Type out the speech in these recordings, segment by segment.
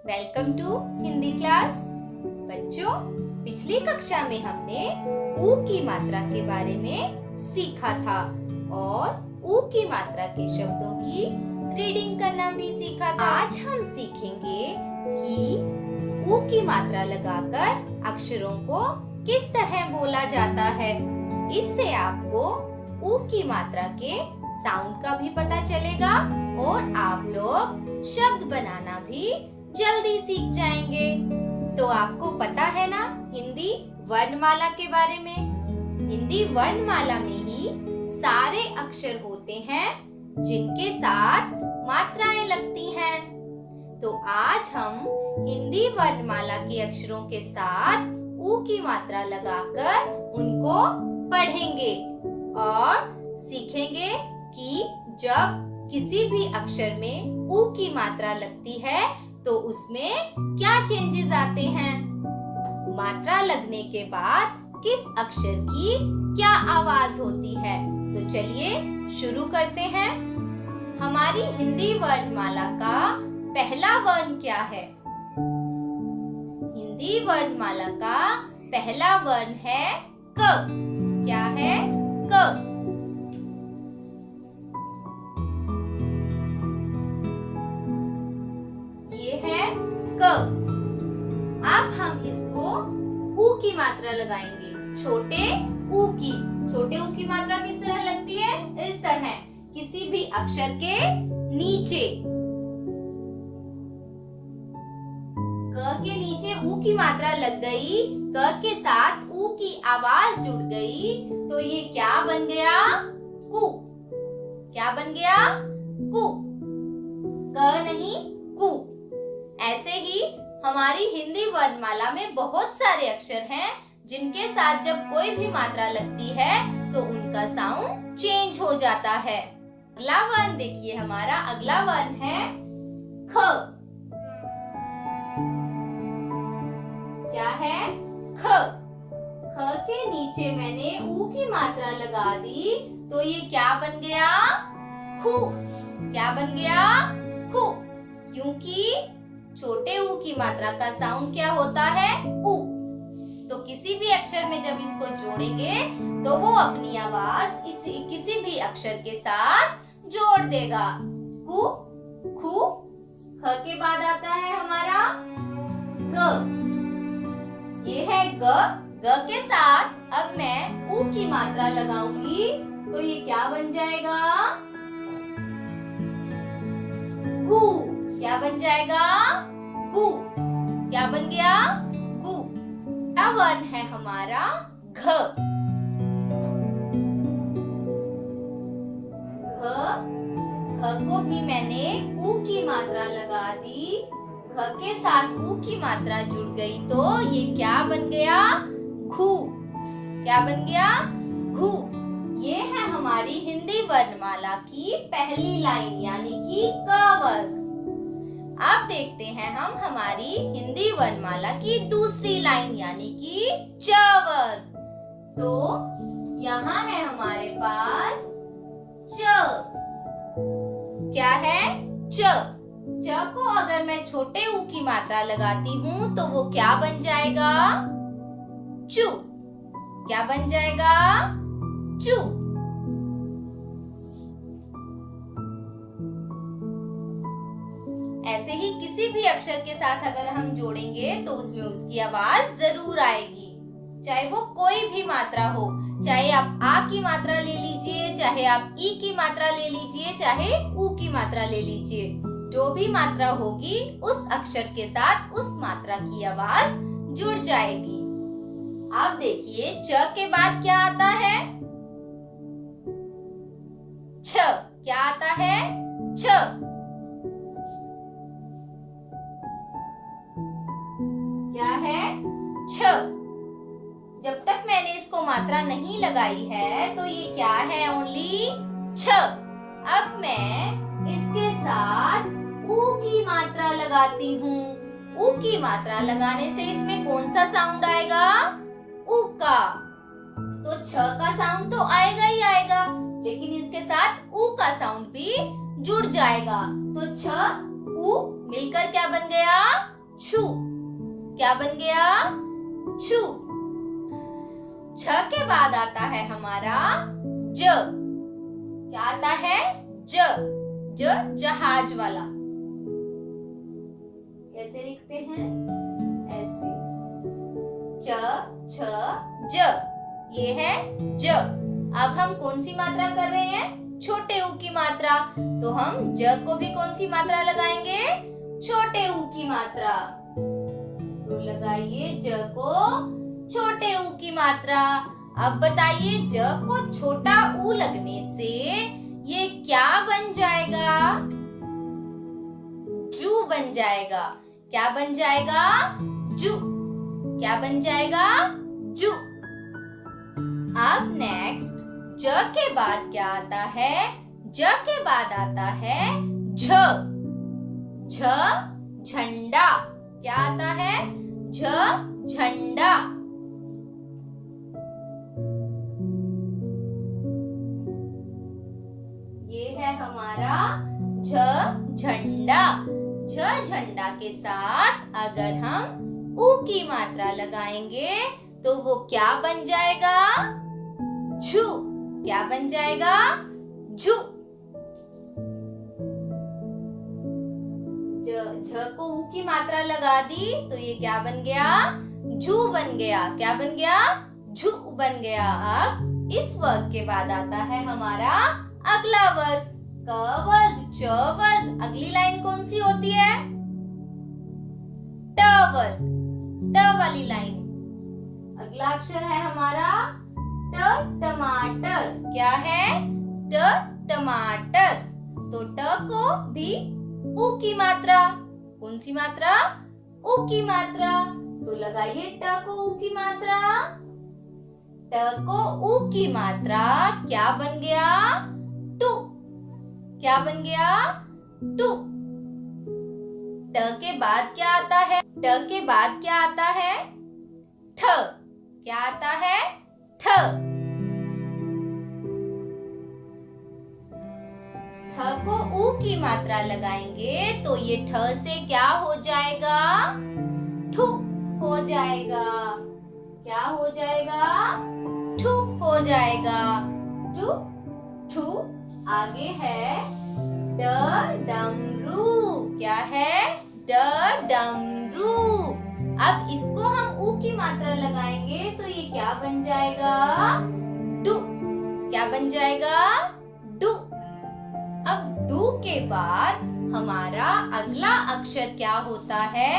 Welcome to Hindi class. बच्चों, पिछली कक्षा में हमने ऊ की मात्रा के बारे में सीखा था और ऊ की मात्रा के शब्दों की रीडिंग करना भी सीखा था। आज हम सीखेंगे कि ऊ की मात्रा लगाकर अक्षरों को किस तरह बोला जाता है। इससे आपको ऊ की मात्रा के साउंड का भी पता चलेगा और आप लोग शब्द बनाना भी जल्दी सीख जाएंगे। तो आपको पता है ना हिंदी वर्णमाला के बारे में। हिंदी वर्णमाला में ही सारे अक्षर होते हैं जिनके साथ मात्राएं लगती हैं। तो आज हम हिंदी वर्णमाला के अक्षरों के साथ ऊ की मात्रा लगाकर उनको पढ़ेंगे और सीखेंगे कि जब किसी भी अक्षर में ऊ की मात्रा लगती है तो उसमें क्या चेंजेस आते हैं। मात्रा लगने के बाद किस अक्षर की क्या आवाज होती है। तो चलिए शुरू करते हैं। हमारी हिंदी वर्णमाला का पहला वर्ण क्या है? हिंदी वर्णमाला का पहला वर्ण है क। क्या है? क। क। अब हम इसको ऊ की मात्रा लगाएंगे। छोटे ऊ की। छोटे ऊ की मात्रा किस तरह लगती है? इस तरह, किसी भी अक्षर के नीचे। क के नीचे ऊ की मात्रा लग गई, क के साथ ऊ की आवाज जुड़ गई, तो ये क्या बन गया? कु। क्या बन गया? कु। क नहीं, कु। ऐसे ही हमारी हिंदी वर्णमाला में बहुत सारे अक्षर हैं जिनके साथ जब कोई भी मात्रा लगती है तो उनका साउंड चेंज हो जाता है। अगला वर्ण देखिए, हमारा अगला वर्ण है ख। क्या है? ख। ख के नीचे मैंने ऊ की मात्रा लगा दी, तो ये क्या बन गया? खु। क्या बन गया? खु। क्योंकि छोटे ऊ की मात्रा का साउंड क्या होता है? ऊ। तो किसी भी अक्षर में जब इसको जोड़ेंगे तो वो अपनी आवाज किसी भी अक्षर के साथ जोड़ देगा। कु, खु। ख के बाद आता है हमारा ग। ये है ग। ग के साथ अब मैं ऊ की मात्रा लगाऊंगी, तो ये क्या बन जाएगा? गु। क्या बन जाएगा? गु। क्या बन गया? गु। अगला वर्ण है हमारा घ। घ। घ को भी मैंने ऊ की मात्रा लगा दी, घ के साथ ऊ की मात्रा जुड़ गई, तो ये क्या बन गया? घु। क्या बन गया? घु। ये है हमारी हिंदी वर्णमाला की पहली लाइन यानी कि क वर्ग। अब देखते हैं हम हमारी हिंदी वर्णमाला की दूसरी लाइन यानी कि च वर्ग। तो यहाँ है हमारे पास च। क्या है? च। च को अगर मैं छोटे ऊ की मात्रा लगाती हूँ तो वो क्या बन जाएगा? चू। क्या बन जाएगा? चू। ऐसे ही किसी भी अक्षर के साथ अगर हम जोड़ेंगे तो उसमें उसकी आवाज जरूर आएगी, चाहे वो कोई भी मात्रा हो। चाहे आप आ की मात्रा ले लीजिए, चाहे आप ई की मात्रा ले लीजिए, चाहे ऊ की मात्रा ले लीजिए। जो भी मात्रा होगी उस अक्षर के साथ उस मात्रा की आवाज जुड़ जाएगी। अब देखिए च के बाद क्या आता है? छ। क्या आता है? छ। क्या है? छ। जब तक मैंने इसको मात्रा नहीं लगाई है तो ये क्या है? ओनली छ। अब मैं इसके साथ ऊ की मात्रा लगाती हूँ। ऊ की मात्रा लगाने से इसमें कौन सा साउंड आएगा? ऊ का। तो छ का साउंड तो आएगा ही आएगा, लेकिन इसके साथ ऊ का साउंड भी जुड़ जाएगा। तो छ ऊ मिलकर क्या बन गया? छू। क्या बन गया? छू। छ के बाद आता है हमारा ज। क्या आता है? ज। ज जहाज वाला। कैसे लिखते हैं? ऐसे। च छ ज। ये है ज। अब हम कौन सी मात्रा कर रहे हैं? छोटे ऊ की मात्रा। तो हम ज को भी कौन सी मात्रा लगाएंगे? छोटे ऊ की मात्रा। तो लगाइए ज को छोटे ऊ की मात्रा। अब बताइए ज को छोटा ऊ लगने से ये क्या बन जाएगा? जू बन जाएगा। क्या बन जाएगा? जू। क्या बन जाएगा? जू। अब नेक्स्ट ज के बाद क्या आता है? ज के बाद आता है झ। झ झंडा। क्या आता है? झ झंडा। ये है हमारा झ झंडा। झ झंडा के साथ अगर हम ऊ की मात्रा लगाएंगे तो वो क्या बन जाएगा? झू। क्या बन जाएगा? झू। झ को ऊ की मात्रा लगा दी तो ये क्या बन गया? झू बन गया। क्या बन गया? झू बन गया। अब इस वर्ग के बाद आता है हमारा अगला वर्ग, क वर्ग, च वर्ग। अगली लाइन कौन सी होती है? ट वर्ग, ट वाली लाइन। अगला अक्षर है हमारा ट, टमाटर। क्या है? ट टमाटर। तो ट को भी ऊ की मात्रा। कौन सी मात्रा? ऊ की मात्रा। तो लगाइए ट को ऊ की मात्रा। ट को ऊ की मात्रा क्या बन गया? टू। क्या बन गया? टू। ट के बाद क्या आता है? ट के बाद क्या आता है? ठ। क्या आता है? ठ। ठ को ऊ की मात्रा लगाएंगे तो ये ठ से क्या हो जाएगा? ठू हो जाएगा। क्या हो जाएगा? ठू हो जाएगा। ठू ठू। आगे है ड डमरू। क्या है? ड डमरू। अब इसको हम ऊ की मात्रा लगाएंगे तो ये क्या बन जाएगा? डू। क्या बन जाएगा? डू। अब डू के बाद हमारा अगला अक्षर क्या होता है?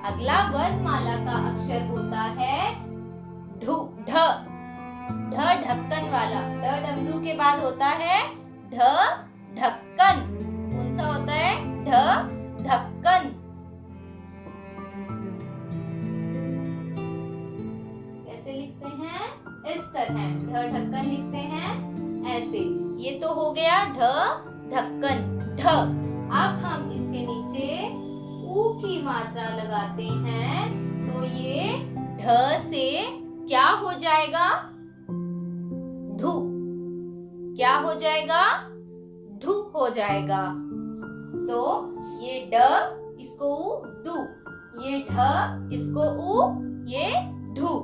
अगला वर्णमाला का अक्षर होता है ढू। ढ। ढ ढक्कन वाला। ढ डमरू के बाद होता है ढ ढक्कन। कौन सा होता है? ढ ढक्कन। कैसे लिखते हैं? इस तरह ढ ढक्कन लिखते हैं ऐसे। ये तो हो गया ढ ढक्कन, ढ। अब हम इसके नीचे ऊ की मात्रा लगाते हैं तो ये ढ से क्या हो जाएगा? ढू। क्या हो जाएगा? ढू हो जाएगा। तो ये ड, इसको ऊ, डू। ये ढ, इसको ऊ, ये ढू।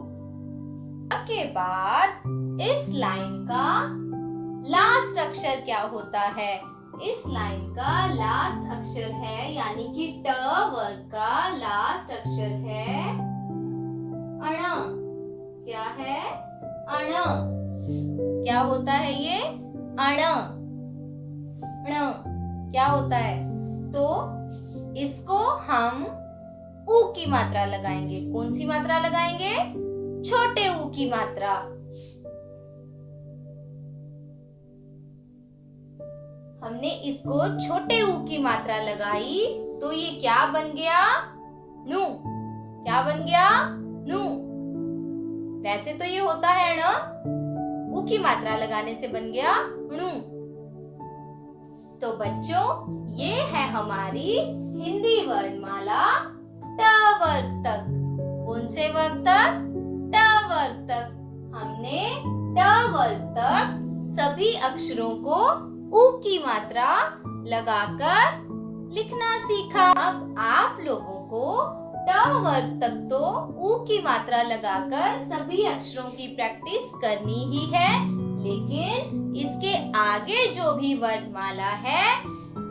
के बाद इस लाइन का लास्ट अक्षर क्या होता है? इस लाइन का लास्ट अक्षर है, यानी कि ट वर्ग का लास्ट अक्षर है अण। क्या है? अण। क्या होता है ये? अण। अण क्या होता है? तो इसको हम ऊ की मात्रा लगाएंगे। कौन सी मात्रा लगाएंगे? छोटे ऊ की मात्रा। हमने इसको छोटे ऊ की मात्रा लगाई तो ये क्या बन गया? नू। क्या बन गया? नू। वैसे तो ये होता है ना, ऊ की मात्रा लगाने से बन गया णु। तो बच्चों, ये है हमारी हिंदी वर्णमाला ट वर्ग तक। कौन से वर्ग तक? ट वर्ग तक। हमने ट वर्ग तक सभी अक्षरों को ऊ की मात्रा लगाकर लिखना सीखा। अब आप लोगों को ट वर्ग तक तो ऊ की मात्रा लगाकर सभी अक्षरों की प्रैक्टिस करनी ही है, लेकिन इसके आगे जो भी वर्णमाला है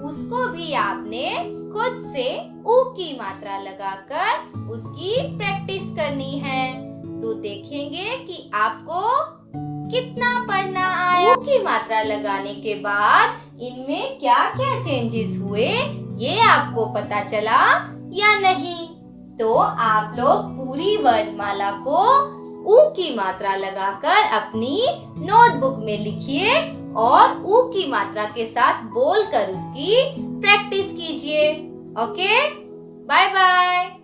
उसको भी आपने खुद से ऊ की मात्रा लगाकर उसकी प्रैक्टिस करनी है। तो देखेंगे कि आपको कितना पढ़ना आया। ऊ की मात्रा लगाने के बाद इनमें क्या क्या चेंजेस हुए ये आपको पता चला या नहीं? तो आप लोग पूरी वर्णमाला को ऊ की मात्रा लगाकर अपनी नोटबुक में लिखिए और ऊ की मात्रा के साथ बोलकर उसकी प्रैक्टिस कीजिए। Okay, bye bye.